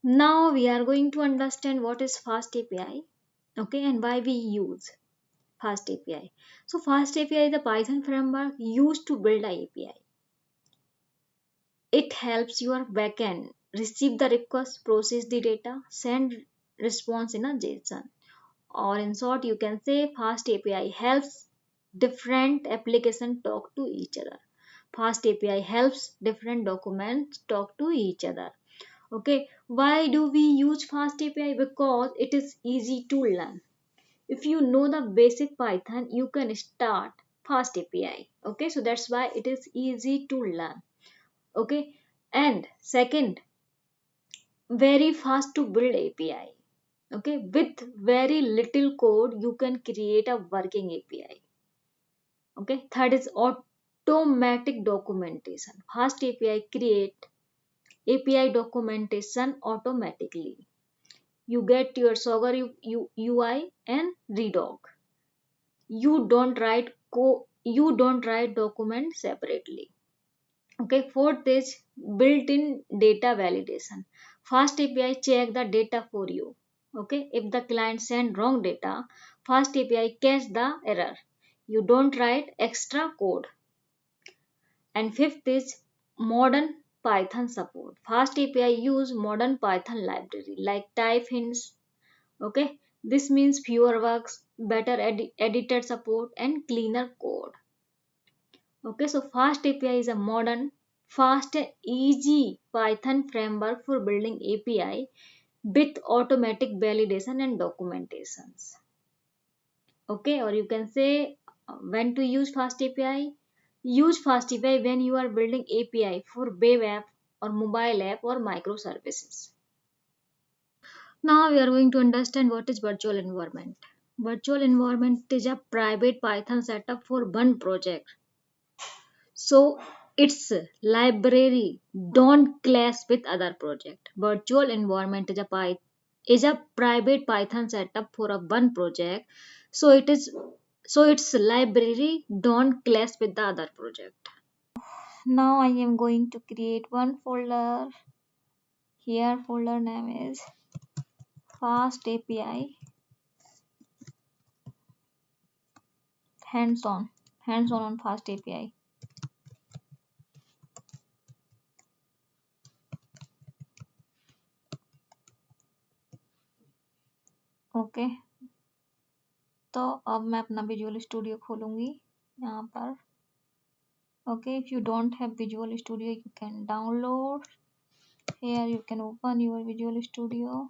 Now we are going to understand what is FastAPI, okay, and why we use FastAPI. So FastAPI is a Python framework used to build a API. It helps your backend receive the request, process the data, send response in a JSON. Or in short, you can say FastAPI helps different applications talk to each other. FastAPI helps different documents talk to each other. Okay, why do we use FastAPI? Because it is easy to learn. If you know the basic Python, you can start FastAPI. Okay, so that's why it is easy to learn. Okay, and second, very fast to build API. Okay, with very little code, you can create a working API. Okay, third is automatic documentation. Fast API create API documentation automatically. You get your Swagger UI and Redog. You don't write document separately. Okay, fourth is built-in data validation. Fast API check the data for you. Okay, if the client send wrong data, Fast API catch the error. You don't write extra code. And fifth is modern Python support. Fast API use modern Python library like type hints. Okay, this means fewer works, better editor support, and cleaner code. Okay, so Fast API is a modern, fast and easy Python framework for building API with automatic validation and documentations. Okay, or you can say when to use Fast API. Use Fast API when you are building API for web app or mobile app or microservices. Now we are going to understand what is virtual environment. Virtual environment is a private Python setup for one project. So its library don't clash with other project. Virtual environment is a private Python setup for a one project. So its library don't clash with the other project. Now I am going to create one folder. Here folder name is Fast API hands on on Fast API. Okay, तो अब मैं अपना visual studio खोलूंगी यहाँ पर. Okay, if you don't have Visual Studio, you can download. Here you can open your Visual Studio.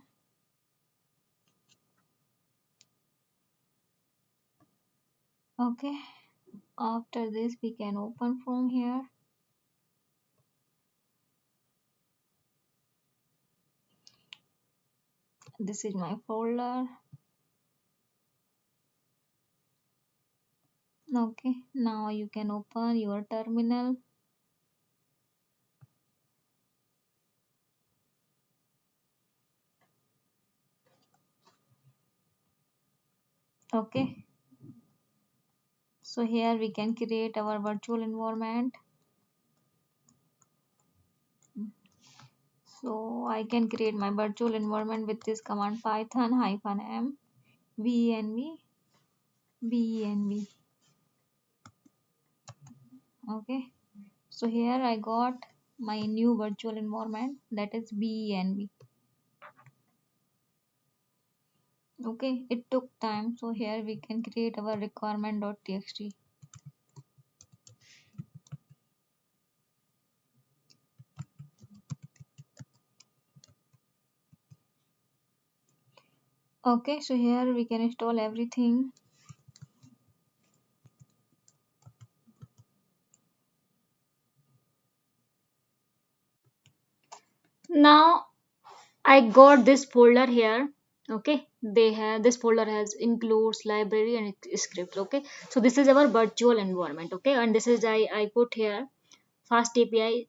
Okay, after this we can open from here. This is my folder. Okay, now you can open your terminal. Okay, so here we can create our virtual environment. So I can create my virtual environment with this command python -m venv. Okay, so here I got my new virtual environment, that is venv. Okay, it took time, so here we can create our requirement.txt. Okay, so here we can install everything. Now I got this folder here. Okay, they have this folder has includes library and scripts. Okay, so this is our virtual environment. Okay, and this is I put here fast API,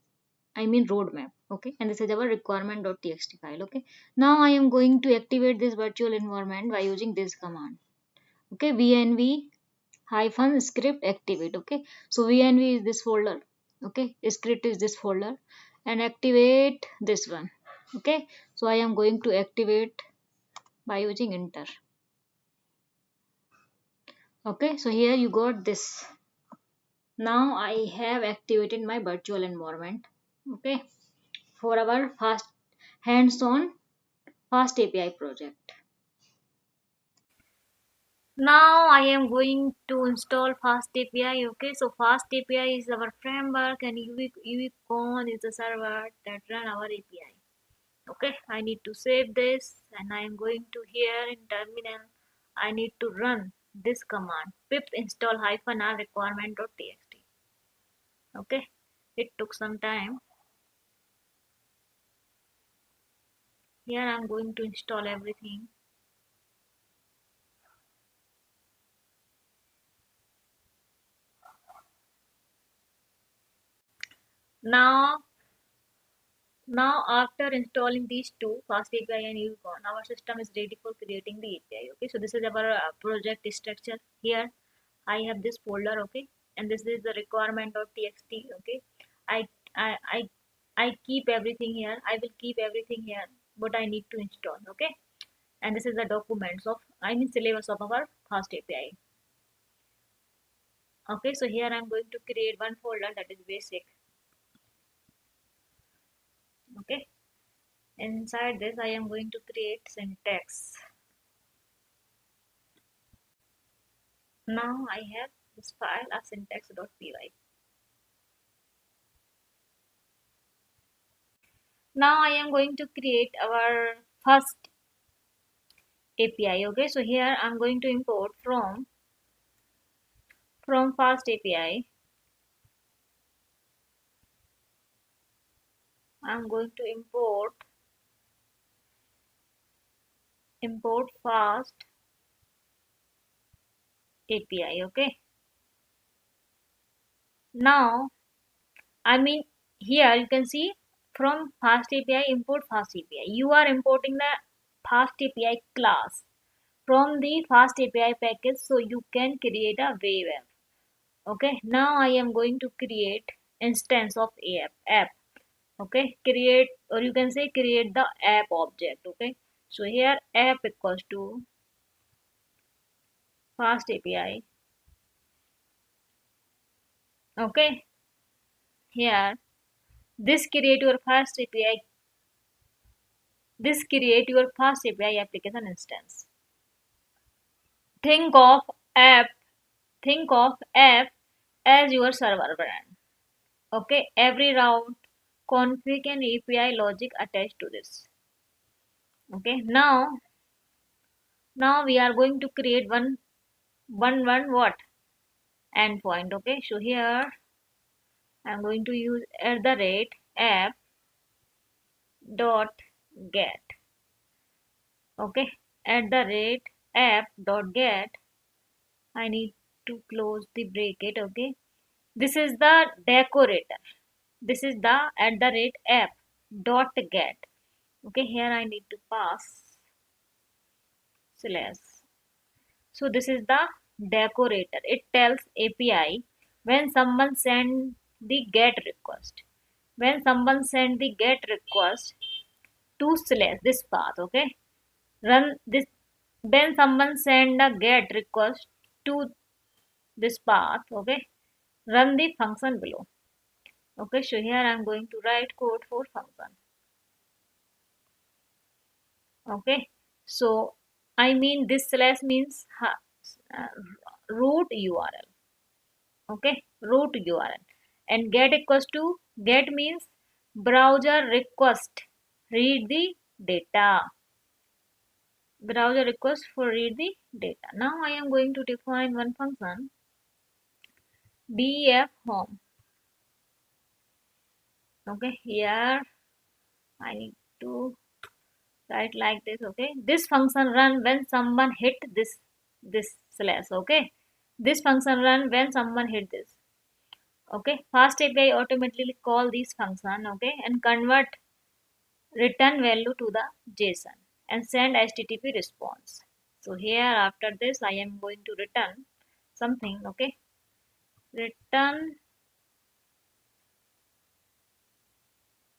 I mean roadmap. Okay, and this is our requirement.txt file. Okay, now I am going to activate this virtual environment by using this command. Okay, venv hyphen script activate. Okay, so venv is this folder. Okay, script is this folder, and activate this one. Okay, so I am going to activate by using enter. Okay, so here you got this. Now I have activated my virtual environment. Okay, for our fast hands-on fast API project. Now I am going to install FastAPI. Okay, so FastAPI is our framework and Uvicorn is the server that run our API. Okay, I need to save this and I am going to here in terminal. I need to run this command pip install -r requirement.txt. Okay, it took some time. Here I am going to install everything. Now after installing these two, FastAPI and Uvicorn, our system is ready for creating the API. Okay, so this is our project structure. Here I have this folder. Okay, and this is the requirement.txt. Okay, I I I I keep everything here. I will keep everything here. What I need to install. Okay, and this is the documents of syllabus of our FastAPI. Okay, so here I'm going to create one folder that is basic. Okay. Inside this, I am going to create syntax. Now I have this file as syntax.py. Now I am going to create our first API. Okay, so here I'm going to import from FastAPI. I'm going to import fast API. Okay. Now here you can see from FastAPI import FastAPI. You are importing the FastAPI class from the FastAPI package, so you can create a web app. Okay, now I am going to create instance of app. Okay, create, or you can say create the app object. Okay, so here app equals to FastAPI. Okay, here this create your FastAPI. This create your FastAPI application instance. Think of app. Think of app as your server brand. Okay, every route, config and API logic attached to this. Okay, now we are going to create one what endpoint. Okay, so here I'm going to use @app dot get. Okay, @app dot get. I need to close the bracket. Okay, this is the decorator. This is the @app dot get. Okay, here I need to pass slash. So this is the decorator. It tells API when someone send the get request. When someone send the get request to slash this path. Okay, run this. When someone send a get request to this path. Okay, run the function below. Okay, so here I'm going to write code for function. Okay, so this slash means root URL. Okay, root URL, and get equals to get means browser request read the data. Browser request for read the data. Now I am going to define one function def home. Okay, here I need to write like this. Okay, this function run when someone hit this slash. Okay, this function run when someone hit this. Okay, FastAPI automatically call this function. Okay, and convert return value to the JSON and send HTTP response. So here after this I am going to return something. Okay, return,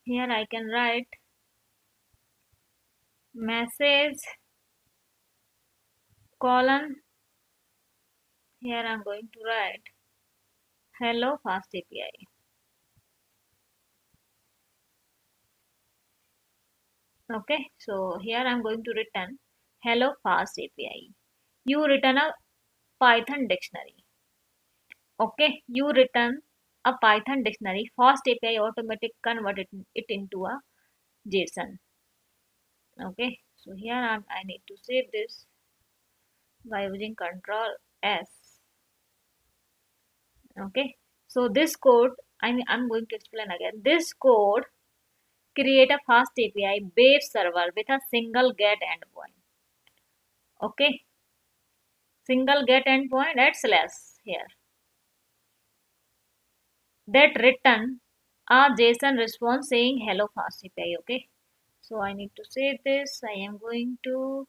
here I can write message colon, here I'm going to write hello fast API. Okay, so here I'm going to return hello fast API. You return a Python dictionary. Okay, you return a Python dictionary. Fast API automatic converted it into a JSON. Okay, so here I need to save this by using Control S. Okay, so this code I'm going to explain again. This code create a fast API based server with a single get endpoint. Okay, single get endpoint at slash here that return a JSON response saying hello fast API. Okay, so I need to save this. I am going to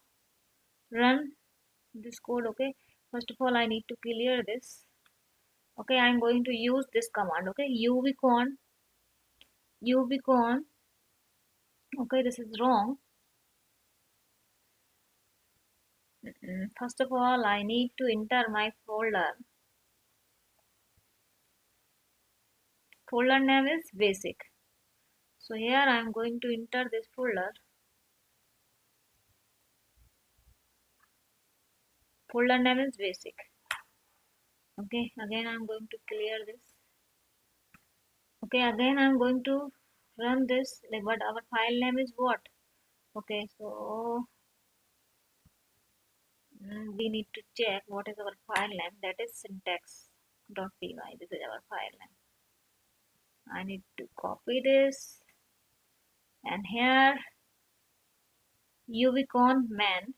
run this code. Okay, first of all I need to clear this. Okay, I'm going to use this command. Okay, uvicorn. Okay, this is wrong. First of all I need to enter my folder name is basic. So here I'm going to enter this folder name is basic. Okay, again I'm going to clear this. Okay, again I'm going to run this, like, but our file name is what? Okay, so we need to check what is our file name. That is syntax.py. This is our file name. I need to copy this, and here Uvicorn man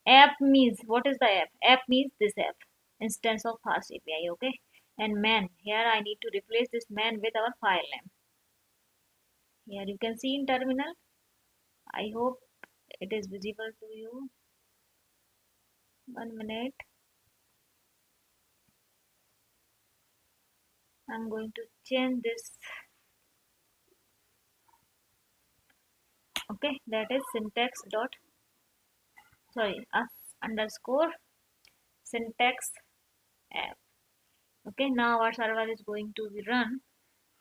app means, what is the app? App means this app instance of fast API. Okay, and man, here I need to replace this man with our file name. Here you can see in terminal. I hope it is visible to you. 1 minute. I'm going to change this. Okay, that is syntax dot, sorry, underscore syntax app. Okay, now our server is going to be run.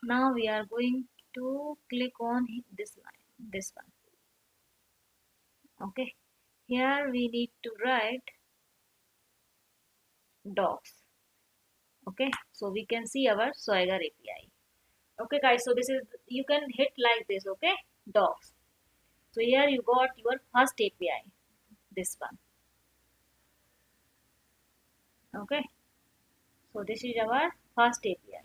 Now we are going to click on this line, this one. Okay, here we need to write docs. Okay, so we can see our Swagger API. Okay guys, so this is, you can hit like this. Okay, docs. So here you got your first API, this one. Okay, so this is our first API.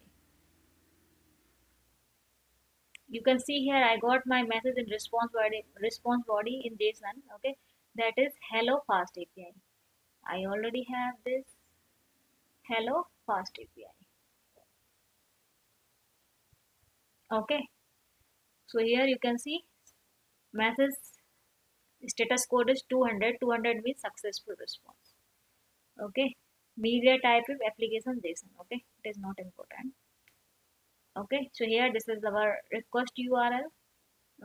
You can see here I got my message in response body in JSON. Okay, that is hello fast API. I already have this hello fast API. Okay, so here you can see message status code is 200. 200 means successful response. Okay, media type is application JSON. Okay, it is not important. Okay, so here this is our request URL.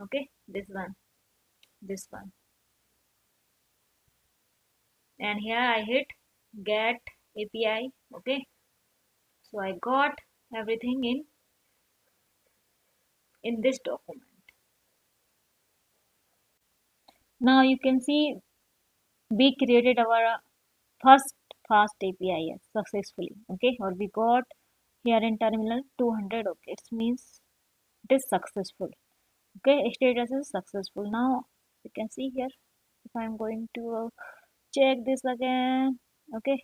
Okay, this one, and here I hit get API. Okay, so I got everything in this document. Now you can see we created our first fast API successfully. Okay, or we got here in terminal 200. Okay, it means it is successful. Okay, status is successful. Now you can see here, if I'm going to check this again. Okay,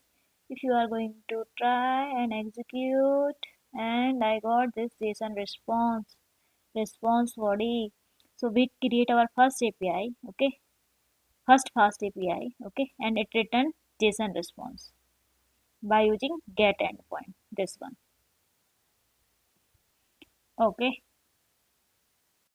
if you are going to try and execute, and I got this JSON response body. So we create our first API. Okay, first fast API. Okay, and it returned JSON response by using get endpoint, this one. Okay,